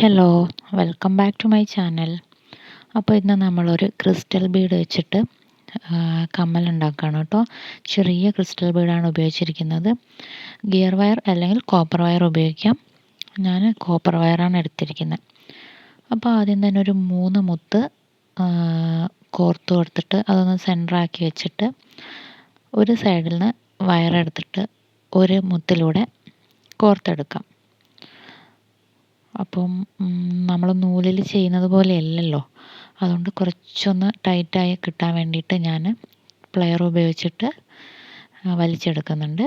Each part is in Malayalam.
Hello, welcome back to my channel. അപ്പോൾ ഇന്ന് നമ്മളൊരു ക്രിസ്റ്റൽ ബീഡ് വെച്ചിട്ട് കമ്മൽ ഉണ്ടാക്കുകയാണ് കേട്ടോ. ചെറിയ ക്രിസ്റ്റൽ ബീഡാണ് ഉപയോഗിച്ചിരിക്കുന്നത്. ഗിയർ വയർ അല്ലെങ്കിൽ കോപ്പർ വയർ ഉപയോഗിക്കാം. ഞാൻ കോപ്പർ വയറാണ് എടുത്തിരിക്കുന്നത്. അപ്പോൾ ആദ്യം തന്നെ ഒരു 3 മുത്ത് കോർത്ത് കൊടുത്തിട്ട് അതൊന്ന് സെൻറ്ററാക്കി വെച്ചിട്ട് ഒരു സൈഡിൽ നിന്ന് വയറെടുത്തിട്ട് ഒരു മുത്തിലൂടെ കോർത്തെടുക്കാം. അപ്പം നമ്മൾ നൂലിൽ ചെയ്യുന്നത് പോലെയല്ലല്ലോ, അതുകൊണ്ട് കുറച്ചൊന്ന് ടൈറ്റായി കിട്ടാൻ വേണ്ടിയിട്ട് ഞാൻ പ്ലെയർ ഉപയോഗിച്ചിട്ട് വലിച്ചെടുക്കുന്നുണ്ട്.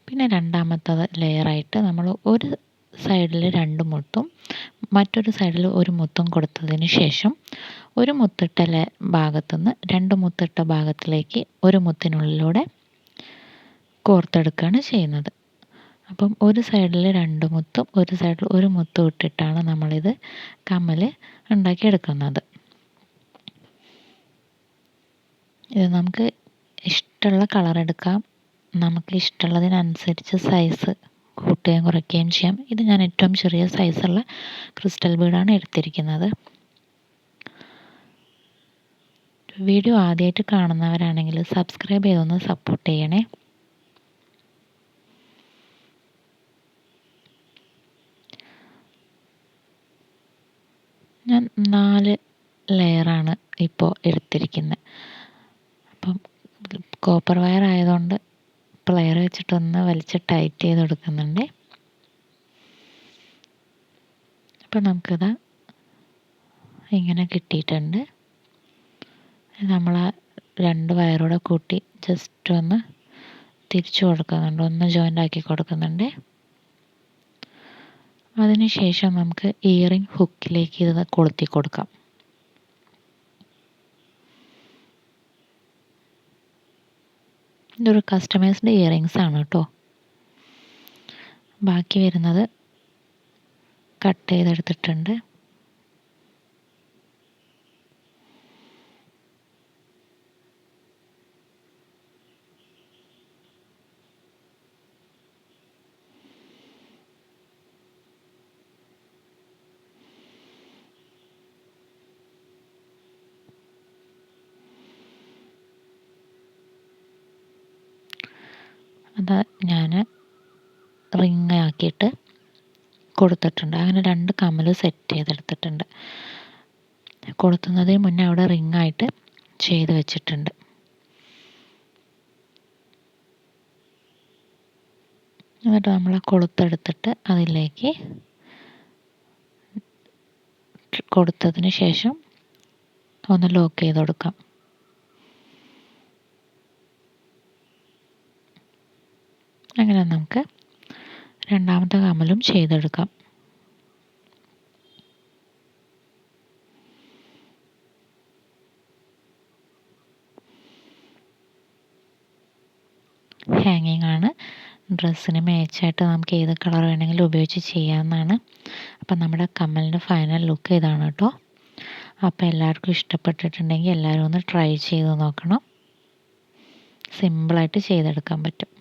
പിന്നെ രണ്ടാമത്തത് ലെയറായിട്ട് നമ്മൾ ഒരു സൈഡിൽ 2 മുത്തും മറ്റൊരു സൈഡിൽ ഒരു മുത്തും കൊടുത്തതിന് ശേഷം ഒരു മുത്തിട്ട ഭാഗത്തുനിന്ന് 2 മുത്തിട്ട ഭാഗത്തിലേക്ക് ഒരു മുത്തിനുള്ളിലൂടെ കോർത്തെടുക്കുകയാണ് ചെയ്യുന്നത്. അപ്പം ഒരു സൈഡിൽ 2 മുത്തും ഒരു സൈഡിൽ ഒരു മുത്തും ഇട്ടിട്ടാണ് നമ്മളിത് കമ്മൽ ഉണ്ടാക്കിയെടുക്കുന്നത്. ഇത് നമുക്ക് ഇഷ്ടമുള്ള കളർ എടുക്കാം. നമുക്ക് ഇഷ്ടമുള്ളതിനനുസരിച്ച് സൈസ് കൂട്ടുകയും കുറയ്ക്കുകയും ചെയ്യാം. ഇത് ഞാൻ ഏറ്റവും ചെറിയ സൈസുള്ള ക്രിസ്റ്റൽ ബീഡാണ് എടുത്തിരിക്കുന്നത്. വീഡിയോ ആദ്യമായിട്ട് കാണുന്നവരാണെങ്കിൽ സബ്സ്ക്രൈബ് ചെയ്തൊന്ന് സപ്പോർട്ട് ചെയ്യണേ. ഞാൻ 4 ലെയറാണ് ഇപ്പോൾ എടുത്തിരിക്കുന്നത്. അപ്പം കോപ്പർ വയർ ആയതുകൊണ്ട് പ്ലെയർ വെച്ചിട്ടൊന്ന് വലിച്ച് ടൈറ്റ് ചെയ്ത് കൊടുക്കുന്നുണ്ട്. അപ്പം നമുക്കിത് ഇങ്ങനെ കിട്ടിയിട്ടുണ്ട്. നമ്മൾ ആ 2 വയറൂടെ കൂട്ടി ജസ്റ്റ് ഒന്ന് തിരിച്ചു കൊടുക്കുന്നുണ്ട്, ഒന്ന് ജോയിൻ്റ് ആക്കി കൊടുക്കുന്നുണ്ട്. അതിനുശേഷം നമുക്ക് ഇയറിംഗ് ഹുക്കിലേക്ക് ഇത് കൊളുത്തി കൊടുക്കാം. ഇതൊരു കസ്റ്റമൈസ്ഡ് ഇയറിങ്സ് ആണ് കേട്ടോ. ബാക്കി വരുന്നത് കട്ട് ചെയ്തെടുത്തിട്ടുണ്ട്. അത് ഞാൻ റിങ് ആക്കിയിട്ട് കൊടുത്തിട്ടുണ്ട്. അങ്ങനെ 2 കമ്മൽ സെറ്റ് ചെയ്തെടുത്തിട്ടുണ്ട്. കൊളുത്തുന്നതിന് മുന്നേ അവിടെ റിങ്ങായിട്ട് ചെയ്ത് വെച്ചിട്ടുണ്ട്. എന്നിട്ട് നമ്മൾ കൊളുത്തെടുത്തിട്ട് അതിലേക്ക് കൊടുത്തതിന് ശേഷം ഒന്ന് ലോക്ക് ചെയ്ത് കൊടുക്കാം. അങ്ങനെ നമുക്ക് രണ്ടാമത്തെ കമ്മലും ചെയ്തെടുക്കാം. ഹാങ്ങിങ് ആണ്. ഡ്രസ്സിന് മാച്ചായിട്ട് നമുക്ക് ഏത് കളർ വേണമെങ്കിലും ഉപയോഗിച്ച് ചെയ്യാവുന്നതാണ്. അപ്പം നമ്മുടെ കമ്മലിൻ്റെ ഫൈനൽ ലുക്ക് ഇതാണ് കേട്ടോ. അപ്പോൾ എല്ലാവർക്കും ഇഷ്ടപ്പെട്ടിട്ടുണ്ടെങ്കിൽ എല്ലാവരും ഒന്ന് ട്രൈ ചെയ്ത് നോക്കണം. സിമ്പിളായിട്ട് ചെയ്തെടുക്കാൻ പറ്റും.